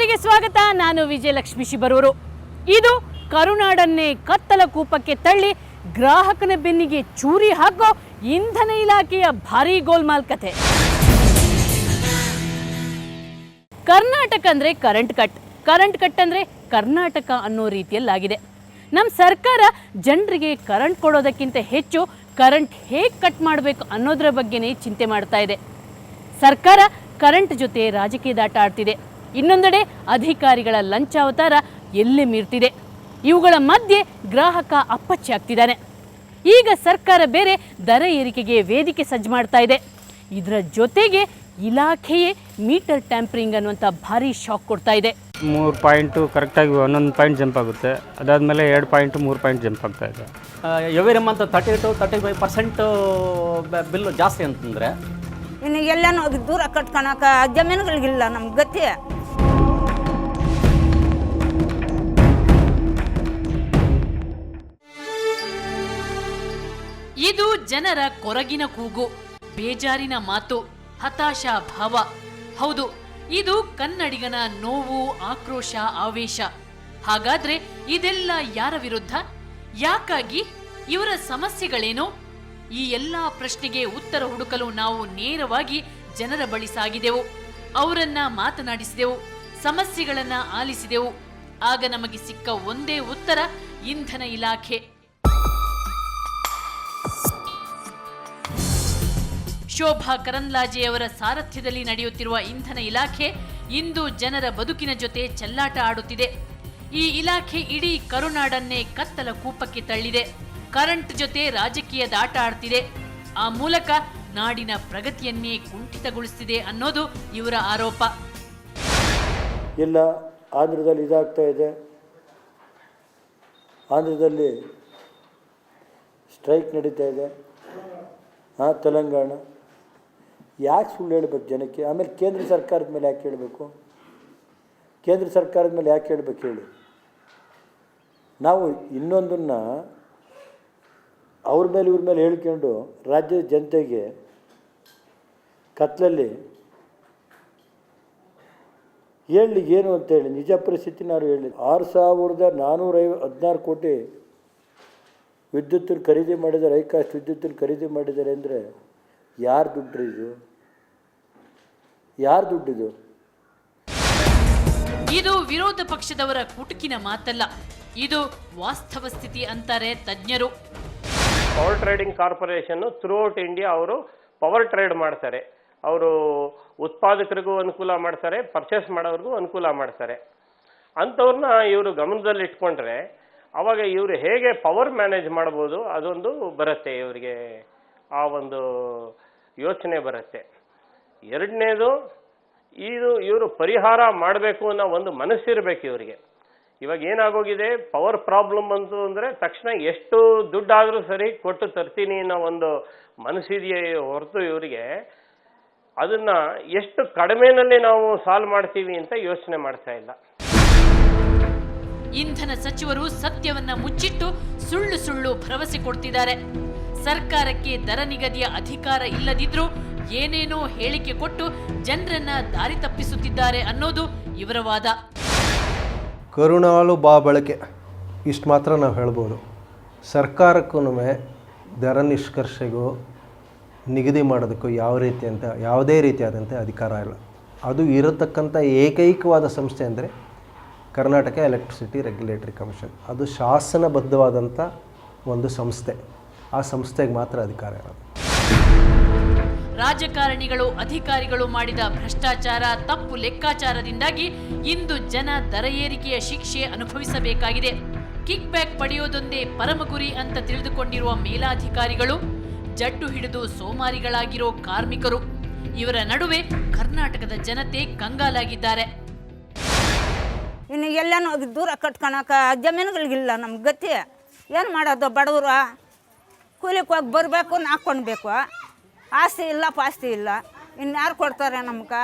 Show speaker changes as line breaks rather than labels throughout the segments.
ವೀಕ್ಷಕರಿಗೆ ಸ್ವಾಗತ. ನಾನು ವಿಜಯಲಕ್ಷ್ಮಿ ಶಿಬರೂರು. ಇದು ಕರುನಾಡನ್ನೇ ಕತ್ತಲ ಕೂಪಕ್ಕೆ ತಳ್ಳಿ ಗ್ರಾಹಕನ ಬೆನ್ನಿಗೆ ಚೂರಿ ಹಾಕೋ ಇಂಧನ ಇಲಾಖೆಯ ಭಾರೀ ಗೋಲ್ಮಾಲ್ ಕಥೆ. ಕರ್ನಾಟಕ ಅಂದ್ರೆ ಕರೆಂಟ್ ಕಟ್ ಅಂದ್ರೆ ಕರ್ನಾಟಕ ಅನ್ನೋ ರೀತಿಯಲ್ಲಾಗಿದೆ. ನಮ್ಮ ಸರ್ಕಾರ ಜನರಿಗೆ ಕರೆಂಟ್ ಕೊಡೋದಕ್ಕಿಂತ ಹೆಚ್ಚು ಕರೆಂಟ್ ಹೇಗೆ ಕಟ್ ಮಾಡಬೇಕು ಅನ್ನೋದರ ಬಗ್ಗೆನೇ ಚಿಂತೆ ಮಾಡ್ತಾ ಇದೆ. ಸರ್ಕಾರ ಕರೆಂಟ್ ಜೊತೆ ರಾಜಕೀಯದ ಆಟ ಆಡ್ತಿದೆ. ಇನ್ನೊಂದೆಡೆ ಅಧಿಕಾರಿಗಳ ಲಂಚಾವತಾರ ಎಲ್ಲೇ ಮೀರ್ತಿದೆ. ಇವುಗಳ ಮಧ್ಯೆ ಗ್ರಾಹಕ ಅಪ್ಪಚ್ಚಿ ಆಗ್ತಿದ್ದಾನೆ. ಈಗ ಸರ್ಕಾರ ಬೇರೆ ದರ ಏರಿಕೆಗೆ ವೇದಿಕೆ ಸಜ್ಜು ಮಾಡ್ತಾ ಇದೆ. ಇದರ ಜೊತೆಗೆ ಇಲಾಖೆಯೇ ಮೀಟರ್ ಟ್ಯಾಂಪರಿಂಗ್ ಅನ್ನುವಂಥ ಭಾರಿ ಶಾಕ್ ಕೊಡ್ತಾ ಇದೆ.
3 ಪಾಯಿಂಟು ಕರೆಕ್ಟಾಗಿ 1 ಪಾಯಿಂಟ್ ಜಂಪ್ ಆಗುತ್ತೆ. ಅದಾದಮೇಲೆ 2 ಪಾಯಿಂಟು 3 ಪಾಯಿಂಟ್ ಜಂಪ್ ಆಗ್ತಾ ಇದೆ.
ಎವ್ರಿ ಮಂತ್ 30-35% ಬಿಲ್ಲು ಜಾಸ್ತಿ ಅಂತಂದರೆ
ಇನ್ನು ಎಲ್ಲನೂ ದೂರ ಕಟ್ಕೊಳಕ ಜಮೀನುಗಳಿಗಿಲ್ಲ ನಮ್ಗೆ ಗತಿ.
ಇದು ಜನರ ಕೊರಗಿನ ಕೂಗು, ಬೇಜಾರಿನ ಮಾತು, ಹತಾಶಾ ಭಾವ. ಹೌದು, ಇದು ಕನ್ನಡಿಗನ ನೋವು, ಆಕ್ರೋಶ, ಆವೇಶ. ಹಾಗಾದ್ರೆ ಇದೆಲ್ಲ ಯಾರ ವಿರುದ್ಧ? ಯಾಕಾಗಿ? ಇವರ ಸಮಸ್ಯೆಗಳೇನು? ಈ ಎಲ್ಲಾ ಪ್ರಶ್ನೆಗೆ ಉತ್ತರ ಹುಡುಕಲು ನಾವು ನೇರವಾಗಿ ಜನರ ಬಳಿ ಸಾಗಿದೆವು. ಅವರನ್ನ ಮಾತನಾಡಿಸಿದೆವು, ಸಮಸ್ಯೆಗಳನ್ನ ಆಲಿಸಿದೆವು. ಆಗ ನಮಗೆ ಸಿಕ್ಕ ಒಂದೇ ಉತ್ತರ, ಇಂಧನ ಇಲಾಖೆ. ಶೋಭಾ ಕರಂದ್ಲಾಜೆಯವರ ಸಾರಥ್ಯದಲ್ಲಿ ನಡೆಯುತ್ತಿರುವ ಇಂಧನ ಇಲಾಖೆ ಇಂದು ಜನರ ಬದುಕಿನ ಜೊತೆ ಚೆಲ್ಲಾಟ ಆಡುತ್ತಿದೆ. ಈ ಇಲಾಖೆ ಇಡೀ ಕರುನಾಡನ್ನೇ ಕತ್ತಲ ಕೂಪಕ್ಕೆ ತಳ್ಳಿದೆ. ಕರೆಂಟ್ ಜೊತೆ ರಾಜಕೀಯದ ಆಟ ಆಡ್ತಿದೆ. ಆ ಮೂಲಕ ನಾಡಿನ ಪ್ರಗತಿಯನ್ನೇ ಕುಂಠಿತಗೊಳಿಸುತ್ತಿದೆ ಅನ್ನೋದು ಇವರ ಆರೋಪ.
ಇಲ್ಲ, ಆಂಧ್ರದಲ್ಲಿ ಇದಾಗ್ತಾ ಇದೆ, ಆಂಧ್ರದಲ್ಲಿ ಸ್ಟ್ರೈಕ್ ನಡೀತಾ ಇದೆ, ತೆಲಂಗಾಣ. ಯಾಕೆ ಸುಳ್ಳು ಹೇಳ್ಬೇಕು ಜನಕ್ಕೆ? ಆಮೇಲೆ ಕೇಂದ್ರ ಸರ್ಕಾರದ ಮೇಲೆ ಯಾಕೆ ಹೇಳಬೇಕು? ಕೇಂದ್ರ ಸರ್ಕಾರದ ಮೇಲೆ ಯಾಕೆ ಹೇಳಬೇಕು ಹೇಳಿ? ನಾವು ಇನ್ನೊಂದನ್ನು ಅವ್ರ ಮೇಲೆ ಇವ್ರ ಮೇಲೆ ಹೇಳ್ಕೊಂಡು ರಾಜ್ಯದ ಜನತೆಗೆ ಕತ್ಲಲ್ಲಿ ಹೇಳಲಿಕ್ಕೆ ಏನು ಅಂತೇಳಿ ನಿಜ ಪರಿಸ್ಥಿತಿ ನಾವು ಹೇಳಿ 6,416 ಕೋಟಿ ವಿದ್ಯುತ್ತನ್ನು ಖರೀದಿ ಮಾಡಿದ್ದಾರೆ, ಹೈಕಾಸ್ಟ್ ವಿದ್ಯುತ್ತನ್ನು ಖರೀದಿ ಮಾಡಿದ್ದಾರೆ ಅಂದರೆ ಯಾರು ದುಡ್ಡು ಇದು? ಯಾರು ದುಡ್ಡಿದು?
ಇದು ವಿರೋಧ ಪಕ್ಷದವರ ಕುಟುಕಿನ ಮಾತಲ್ಲ, ಇದು ವಾಸ್ತವ ಸ್ಥಿತಿ ಅಂತಾರೆ ತಜ್ಞರು.
Power trading corporation throughout India ಅವರು ಪವರ್ ಟ್ರೇಡ್ ಮಾಡ್ತಾರೆ. ಅವರು ಉತ್ಪಾದಕರಿಗೂ ಅನುಕೂಲ ಮಾಡ್ತಾರೆ, ಪರ್ಚೇಸ್ ಮಾಡೋರಿಗೂ ಅನುಕೂಲ ಮಾಡ್ತಾರೆ. ಅಂಥವ್ರನ್ನ ಇವರು ಗಮನದಲ್ಲಿ ಇಟ್ಕೊಂಡ್ರೆ ಅವಾಗ ಇವರು ಹೇಗೆ ಪವರ್ ಮ್ಯಾನೇಜ್ ಮಾಡ್ಬೋದು ಅದೊಂದು ಬರುತ್ತೆ, ಇವರಿಗೆ ಆ ಒಂದು ಯೋಚನೆ ಬರುತ್ತೆ. ಎರಡನೇದು, ಇವರು ಪರಿಹಾರ ಮಾಡಬೇಕು ಅನ್ನೋ ಒಂದು ಮನಸ್ಸಿರಬೇಕು ಇವರಿಗೆ. ಇವಾಗ ಏನಾಗೋಗಿದೆ, ಪವರ್ ಪ್ರಾಬ್ಲಮ್ ಅಂತು ಅಂದರೆ ತಕ್ಷಣ ಎಷ್ಟು ದುಡ್ಡಾದರೂ ಸರಿ ಕೊಟ್ಟು ತರ್ತೀನಿ ಅನ್ನೋ ಒಂದು ಮನಸ್ಸಿದೆಯೇ ಹೊರತು ಇವರಿಗೆ ಅದನ್ನು ಎಷ್ಟು ಕಡಿಮೆನಲ್ಲಿ ನಾವು ಸಾಲ್ವ್ ಮಾಡ್ತೀವಿ ಅಂತ ಯೋಚನೆ ಮಾಡ್ತಾ ಇಲ್ಲ.
ಇಂಧನ ಸಚಿವರು ಸತ್ಯವನ್ನ ಮುಚ್ಚಿಟ್ಟು ಸುಳ್ಳು ಸುಳ್ಳು ಭರವಸೆ ಕೊಡ್ತಿದ್ದಾರೆ. ಸರ್ಕಾರಕ್ಕೆ ದರ ನಿಗದಿಯ ಅಧಿಕಾರ ಇಲ್ಲದಿದ್ರೂ ಏನೇನೋ ಹೇಳಿಕೆ ಕೊಟ್ಟು ಜನರನ್ನ ದಾರಿ ತಪ್ಪಿಸುತ್ತಿದ್ದಾರೆ ಅನ್ನೋದು ಇವರ ವಾದ.
ಕರುಣಾಳು ಬಾ ಬಳಕೆ ಇಷ್ಟು ಮಾತ್ರ ನಾವು ಹೇಳ್ಬೋದು. ಸರ್ಕಾರಕ್ಕೂ ದರ ನಿಷ್ಕರ್ಷೆಗೂ ನಿಗದಿ ಮಾಡೋದಕ್ಕೂ ಯಾವುದೇ ರೀತಿಯಾದಂಥ ಅಧಿಕಾರ ಇಲ್ಲ. ಅದು ಇರತಕ್ಕಂಥ ಏಕೈಕವಾದ ಸಂಸ್ಥೆ ಅಂದರೆ ಕರ್ನಾಟಕ ಎಲೆಕ್ಟ್ರಿಸಿಟಿ ರೆಗ್ಯುಲೇಟರಿ ಕಮಿಷನ್. ಅದು ಶಾಸನಬದ್ಧವಾದಂಥ ಒಂದು ಸಂಸ್ಥೆ. ಆ ಸಂಸ್ಥೆಗೆ ಮಾತ್ರ ಅಧಿಕಾರ ಇರೋದು.
ರಾಜಕಾರಣಿಗಳು, ಅಧಿಕಾರಿಗಳು ಮಾಡಿದ ಭ್ರಷ್ಟಾಚಾರ, ತಪ್ಪು ಲೆಕ್ಕಾಚಾರದಿಂದಾಗಿ ಇಂದು ಜನ ದರ ಏರಿಕೆಯ ಶಿಕ್ಷೆ ಅನುಭವಿಸಬೇಕಾಗಿದೆ. ಕಿಕ್ ಬ್ಯಾಕ್ ಪಡೆಯೋದೊಂದೇ ಪರಮ ಗುರಿ ಅಂತ ತಿಳಿದುಕೊಂಡಿರುವ ಮೇಲಾಧಿಕಾರಿಗಳು, ಜಡ್ಡು ಹಿಡಿದು ಸೋಮಾರಿಗಳಾಗಿರೋ ಕಾರ್ಮಿಕರು, ಇವರ ನಡುವೆ ಕರ್ನಾಟಕದ ಜನತೆ ಕಂಗಾಲಾಗಿದ್ದಾರೆ.
ಇನ್ನು ಎಲ್ಲನೂ ದೂರ ಕಟ್ಕೊಳಕ ಜಮೀನುಗಳಿಗಿಲ್ಲ ನಮ್ಗೆ ಗತಿ. ಏನು ಮಾಡೋದು? ಬಡವರು ಕೂಲಿಗೆ ಹೋಗಿ ಬರಬೇಕು, ಹಾಕ್ಕೊಳ್ಬೇಕು. ಆಸ್ತಿ ಇಲ್ಲ, ಪಾಸ್ತಿ ಇಲ್ಲ, ಇನ್ಯಾರು ಕೊಡ್ತಾರೆ ನಮ್ಗೆ?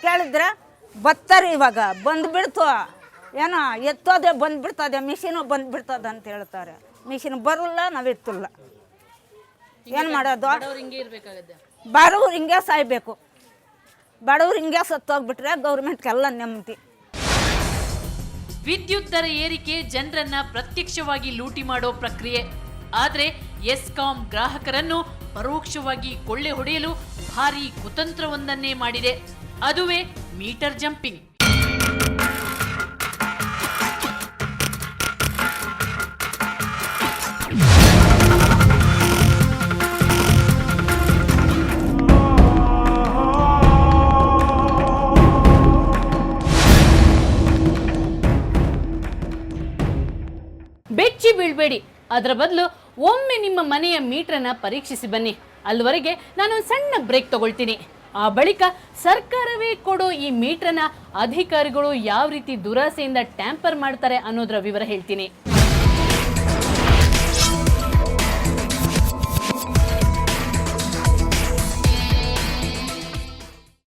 ಕೇಳಿದ್ರೆ ಬರ್ತಾರೆ. ಇವಾಗ ಬಂದುಬಿಡ್ತು, ಏನೋ ಎತ್ತೋದೆ ಬಂದುಬಿಡ್ತದೆ, ಮಿಷಿನು ಬಂದುಬಿಡ್ತದೆ ಅಂತ ಹೇಳ್ತಾರೆ. ಮಿಷಿನ್ ಬರೋಲ್ಲ, ನಾವು ಎತ್ತಿಲ್ಲ. ಏನು ಮಾಡೋದು? ಬಡವ್ರು ಹಿಂಗೆ ಸಾಯ್ಬೇಕು. ಬಡವ್ರು ಹಿಂಗೆ ಸತ್ತೋಗ್ಬಿಟ್ರೆ ಗೌರ್ಮೆಂಟ್ಗೆಲ್ಲ ನೆಮ್ಮದಿ.
ವಿದ್ಯುತ್ ದರ ಏರಿಕೆ ಜನರನ್ನ ಪ್ರತ್ಯಕ್ಷವಾಗಿ ಲೂಟಿ ಮಾಡೋ ಪ್ರಕ್ರಿಯೆ. ಆದ್ರೆ ಎಸ್ಕಾಂ ಗ್ರಾಹಕರನ್ನು ಪರೋಕ್ಷವಾಗಿ ಕೊಳ್ಳೆ ಹೊಡೆಯಲು ಭಾರೀ ಕುತಂತ್ರವೊಂದನ್ನೇ ಮಾಡಿದೆ. ಅದುವೇ ಮೀಟರ್ ಜಂಪಿಂಗ್. ಬೆಚ್ಚಿ ಬೀಳ್ಬೇಡಿ, ಅದರ ಬದಲು ಒಮ್ಮೆ ನಿಮ್ಮ ಮನೆಯ ಮೀಟರ್ನ ಪರೀಕ್ಷಿಸಿ ಬನ್ನಿ. ಅಲ್ಲಿವರೆಗೆ ನಾನೊಂದು ಸಣ್ಣ ಬ್ರೇಕ್ ತಗೊಳ್ತೀನಿ. ಆ ಬಳಿಕ ಸರ್ಕಾರವೇ ಕೊಡೋ ಈ ಮೀಟರ್ನ ಅಧಿಕಾರಿಗಳು ಯಾವ ರೀತಿ ದುರಾಸೆಯಿಂದ ಟ್ಯಾಂಪರ್ ಮಾಡ್ತಾರೆ ಅನ್ನೋದರ ವಿವರ ಹೇಳ್ತೀನಿ.